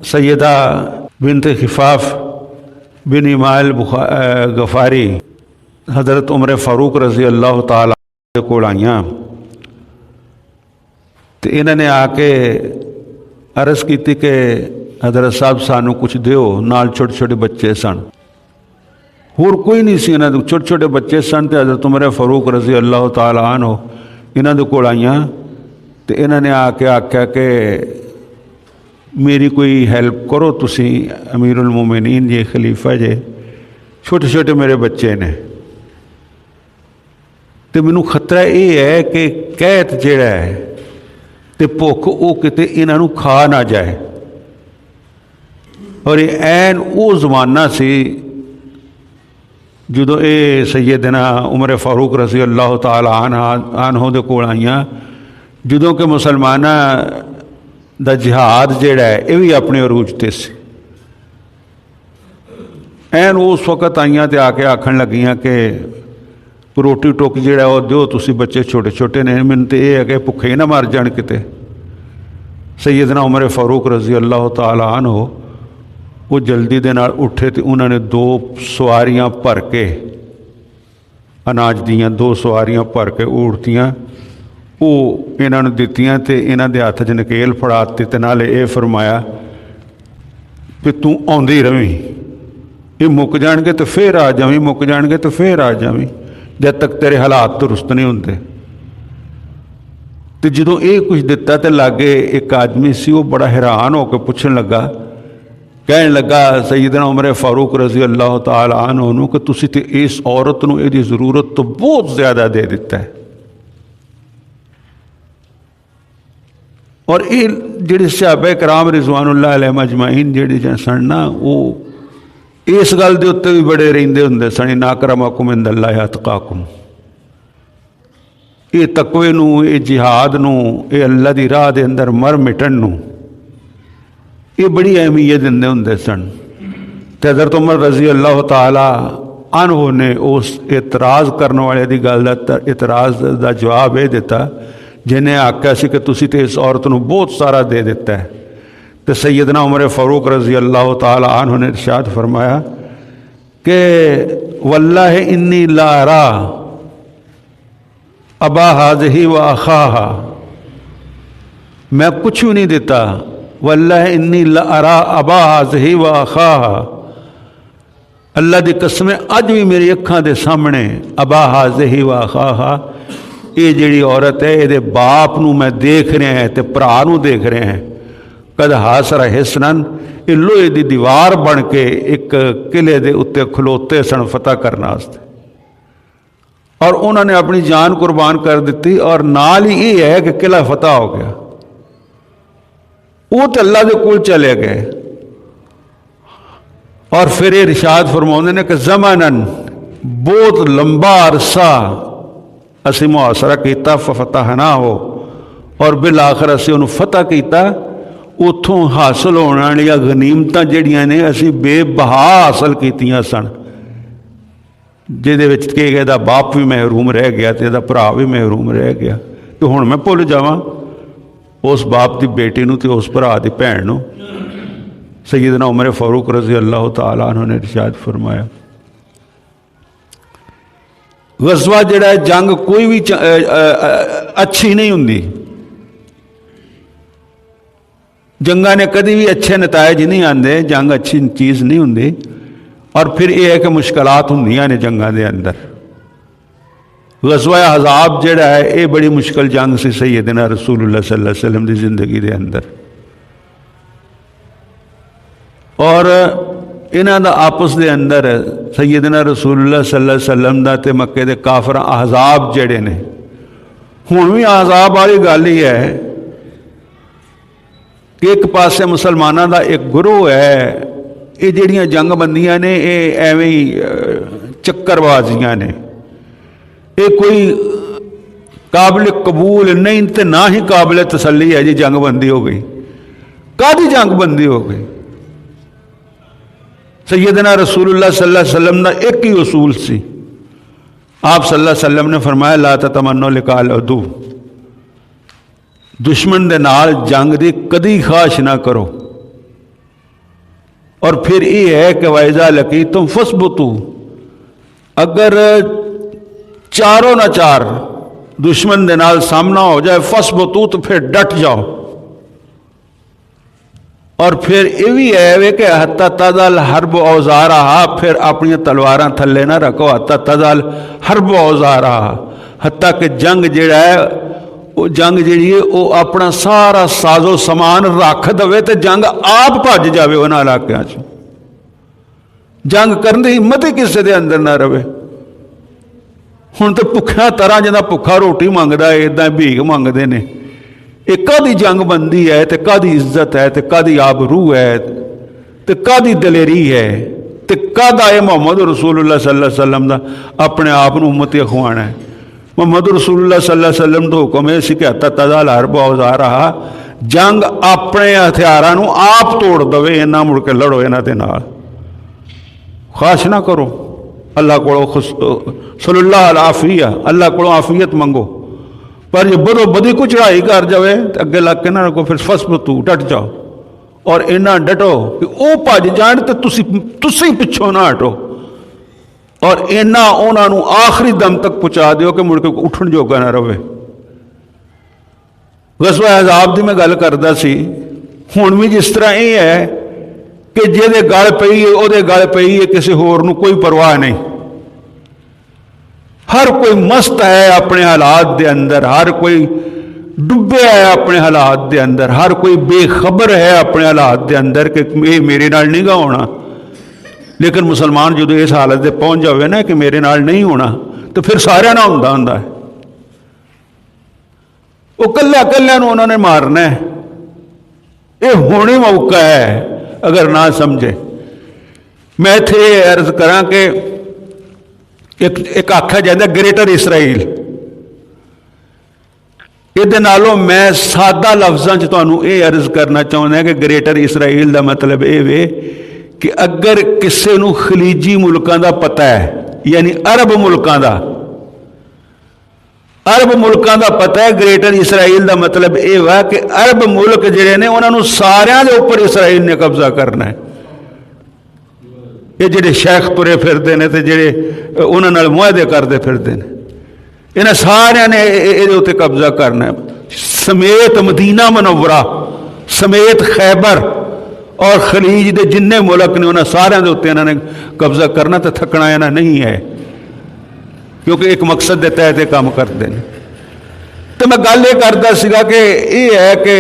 Syeda bint खिफाफ बिन इमाल गफारी हज़रत उमर फारूक रज़ी अल्लाह ताला दे कोल आईयां तो इन्होंने आके अर्ज़ की कि हज़रत साहब सानू कुछ दिओ। नाल छोटे छोटे बच्चे सन, होर कोई नहीं सी, इन्होंने छोटे छोटे बच्चे सन तो हज़रत उमर फारूक रज़ी अल्लाह ताला अन्हु इन्हां दे कोल आईयां तो इन्होंने आके आख्या कि मेरी कोई हेल्प करो, तुसी अमीरुल मोमिनीन जे खलीफा जे, छोटे छोटे मेरे बच्चे ने तो मैनू खतरा ये है कि कैद जिहड़ा है तो भुख वो किते इन्हां खा ना जाए। और ये ऐन वो जमाना सी जदों ये सैयदना उमर फारूक रज़ी अल्लाह ताला अन्हु दे कोल आईयां, जदों कि मुसलमाना दा जिहाद जिहड़ा है ये भी अपने अरूज ते सी। ऐन उस वक्त आईयां तो आके आखन लगियां कि रोटी टुक जिहड़ा वो दिओ, तुसी बच्चे छोटे छोटे ने, मैनूं तो ये है कि भुखे ही ना मर जाण किते। सैयदना उमर फारूक रज़ी अल्लाह ताला अन्हु वो जल्दी दे नाल उठे तो उन्होंने 2 सवारियां भर के अनाज दियाँ 2 सवारियां भर के ऊठतियाँ वो इन्हां नूं दित्तियां ते इन्हां दे हत्थ 'च नकेल फड़ाती ते नाले ये फरमाया कि तू आउंदी रहीं, ये मुक जाणगे तो फिर आ जावीं, मुक जाणगे तो फिर आ जावीं, जब तक तेरे हालात दुरुस्त नहीं होंदे। तो जदों ये कुछ दिता तो लागे एक आदमी सी, वो बड़ा हैरान होकर पुछण लगा, कहण लगा सैयदना उमर फारूक रज़ी अल्लाह ताला अन्हु कि तुसीं ते इस औरत नूं इहदी ज़रूरत तो बहुत ज़्यादा दे दिता है। और ये जिहड़े सहाबा कराम रिज़वानुल्लाह अलैहिम अजमाइन जिहड़े सन ना, वो इस गल दे उत्ते भी बड़े रहिंदे हुंदे सन, इन्ना अक्रमकुम इंदल्लाहि अतकाकुम। ये तकवे नूं, ये जिहाद नूं, ये अल्लाह दी राह दे अंदर मर मिटण नूं ये बड़ी अहमियत दिंदे हुंदे सन। ते हज़रत उमर रज़ी अल्लाह ताला अन्हु ने उस एतराज़ करने वाले दी गल दा एतराज़ दा जवाब ये दिता जिन्हें आख्या सी कि तुसीं ते इस औरत नूं बहुत सारा दे दिता है। तो सैयदना उमर फारूक रज़ी अल्लाह ताला अन्हु ने इरशाद फरमाया कि वल्लाहि इन्नी ला अरा अबा हाज़िही व अखाहा, मैं कुछ भी नहीं देता, वल्लाहि इन्नी ला अरा अबा हाज़िही व अखाहा, अल्लाह दी कसम अज भी मेरी अखां दे सामने अबा हाज़िही व अखाहा, ये जिहड़ी औरत है ये बाप नूं मैं देख रहा है तो भरा नूं देख रहे हैं। कद हासरा हिसनन, ये लोहे दी दीवार बन के एक किले दे उत्ते खलोते सन फतह करने वास्ते, और उन्होंने अपनी जान कुर्बान कर दी और नाल ही ये है कि किला फतह हो गया। वो तो अल्लाह के कोल चले गए और फिर ये इरशाद फरमाउंदे ने कि ज़मानन, बहुत लंबा अरसा असी मुहासरा किया, फतहना हो, और बिल आखिर असी उन्होंने फतह किया। उतों हासिल होने वाली गनीमतां जिहड़ियां ने असी बेबहा हासिल कीतियां सन, जिहदे विच कि इहदा बाप भी महरूम रह गया तो इहदा भरा भी महरूम रह गया। तो हुण मैं भुल जावां उस बाप की बेटी नूं ते उस भरा की भैन नूं। सैयदना उमर फारूक रज़ी अल्लाह ताला अन्हु ने इरशाद फरमाया, गज़वा जिहड़ा है जंग कोई भी अच्छी नहीं हुंदी, जंगा ने कभी भी अच्छे नतायज नहीं आते, जंग अच्छी चीज़ नहीं हुंदी। और फिर यह है कि मुश्किलात हुंदियां ने जंगां दे अंदर। गज़वा अहज़ाब जिहड़ा है ये बड़ी मुश्किल जंग सी सैयदना रसूलुल्लाह सल्लल्लाहु अलैहि वसल्लम की जिंदगी के अंदर। और इन्हां दा आपस दे अंदर सैयदना रसूलुल्लाह सल्लल्लाहु अलैहि वसल्लम दा ते मक्के दे काफर अहज़ाब जिहड़े ने, हुण भी अहज़ाब वाली गल ही है कि एक पासे मुसलमानों का एक गुरोह है, ये जिहड़ियां जंग बंदियां ने ये एवें ही चक्करबाजियां ने, ये कोई काबिल कबूल नहीं तो ना ही काबिल तसल्ली है जी जंग बंदी हो गई। कादी जंग बंदी हो गई? सैयदना रसूलुल्लाह सल्लल्लाहु अलैहि वसल्लम का एक ही उसूल सी, आप सल्लल्लाहु अलैहि वसल्लम ने फरमाया ला ततमन्नो लिकाल अदू, दुश्मन दे नाल जंग दी कदी ख्वाहिश ना करो। اور پھر یہ ہے کہ وَإِذَا لَقِيتُمْ فَاثْبُتُوا، اگر چاروں نہ چار دشمن دے نال سامنا ہو جائے فَاثْبُتُوا تو پھر ڈٹ جاؤ. اور پھر یہ بھی ہے کہ حتی تضع الحرب اوزارہا، پھر اپنی تلواراں تھلے نہ رکھو. حتی تضع الحرب اوزارہا، حتیٰ کہ جنگ جڑا ہے وہ جنگ جڑی ہے وہ اپنا سارا ساز و سامان رکھ دے تو جنگ آپ بھج جاوے انہاں علاقیاں چ. جنگ کرنے کی ہمت ہی کسی دے اندر نہ رہے. ہن تو بھکھیاں طرح جہاں بھکھا روٹی منگدا ہے اداں بھیک منگدے نے. یہ کدی جنگ بندی ہے تے کدی عزت ہے تے کدی آبرو ہے تے کدی دلیری ہے تے کد آئے محمد رسول اللہ صلی اللہ علیہ وسلم دا اپنے آپ کو امتی اخوانا ہے. محمد رسول اللہ صلی اللہ علیہ وسلم تو حکم ہے کہ حتی تضع الحرب اوزارہا، جنگ اپنے ہتھیاراں نو آپ توڑ دے، انہاں مڑ کے لڑو انہاں دے نال. خواہش نہ کرو اللہ کو صلی اللہ العافیہ، اللہ کو عافیت منگو. پر یہ بدو بدی کو چڑھائی کر جاوے تو اگے لگ کے نہ رکھو، پھر فَاثْبُتُوا، ڈٹ جاؤ. اور اینا ڈٹو کہ وہ بھج جان تو تسی پچھوں نہ ہٹو، اور اینا انہاں نو آخری دم تک پہنچا دیو کہ مڑ کے اٹھن جوگا نہ رہے. غزوہ احزاب دی میں گل کردا سی. ہن بھی جس طرح یہ ہے کہ جہدے گل پئی ہے وہ گل پئی ہے، کسی ہور نو کوئی پرواہ نہیں. ہر کوئی مست ہے اپنے حالات دے اندر، ہر کوئی ڈبیا ہے اپنے حالات دے اندر، ہر کوئی بے خبر ہے اپنے حالات دے اندر کہ یہ میرے نال نہیں گا ہونا. لیکن مسلمان جدو اس حالت دے پہنچ جاوے نا کہ میرے نال نہیں ہونا تو پھر سارے نہ ہوندا ہے. وہ کلیا کلیا انہوں نے مارنا ہے. یہ ہونے موقع ہے اگر نہ سمجھے. میں اتنے عرض کراں کہ ایک آکھا جاتا گریٹر اسرائیل. یہ میں سادہ لفظاں چ تانوں یہ عرض کرنا چاہتا کہ گریٹر اسرائیل دا مطلب یہ وے کہ اگر کسے نو خلیجی ملکاں دا پتہ ہے، یعنی عرب ملکاں دا پتہ ہے، گریٹر اسرائیل دا مطلب یہ ہوا کہ عرب ملک جڑے نے انہاں نو ساریاں دے اوپر اسرائیل نے قبضہ کرنا ہے. یہ جڑے شیخ ترے پھردے نے تے جڑے انہاں نال معاہدے کردے پھردے نے، انہاں سارے نے یہ اتنے قبضہ کرنا ہے، سمیت مدینہ منورہ، سمیت خیبر اور خلیج دے جن ملک نے انہاں سارے دے اتنے انہاں نے قبضہ کرنا. تو تھکنا انہاں نہیں ہے کیونکہ ایک مقصد دے تحت کام کرتے ہیں. تو میں گل یہ کرتا سا کہ یہ ہے کہ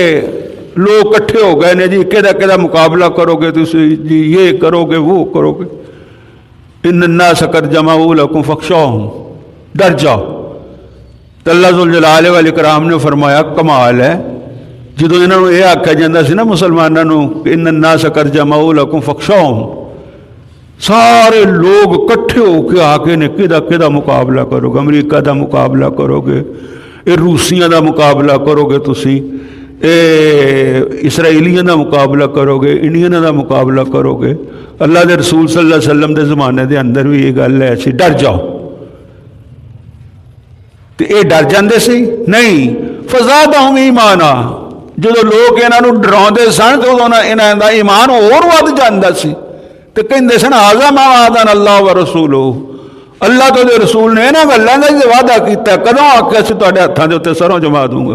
لوگ کٹھے ہو گئے نے جی کہ مقابلہ کرو گے تسی، جی یہ کرو گے وہ کرو گے. ان الناس قد جمعوا لکم فاخشوہم، ڈر جاؤ. تو اللہ ذوالجلال والاکرام نے فرمایا کمال ہے جدو انہوں نے یہ آکھا جاتا سی نا مسلمانوں کہ ان الناس قد جمعوا لکم فاخشوہم، سارے لوگ کٹھے ہو کے آ کے نے کدا مقابلہ کرو گے، امریکہ دا مقابلہ کرو گے، یہ روسیاں دا مقابلہ کرو گے، تسی اسرائیلیاں دا مقابلہ کرو گے، انڈین دا مقابلہ کرو گے. اللہ دے رسول صلی اللہ علیہ وسلم دے زمانے دے اندر بھی یہ گل ہے سی ڈر جاؤ. تو یہ ڈر جاندے سی نہیں. فزادہم ایمانا، جدو لوگ انہوں ڈراؤندے سن تو انہوں دا ایمان اور ود جاندا سی. تو کہندے سن ھذا ما وعدنا اللہ ورسولہ، اللہ تو دے رسول نے انہاں گلاں دا وعدہ کیتا. کدوں آکھیا سی تہاڈے ہتھاں دے اوتے سروں جما دوں گا.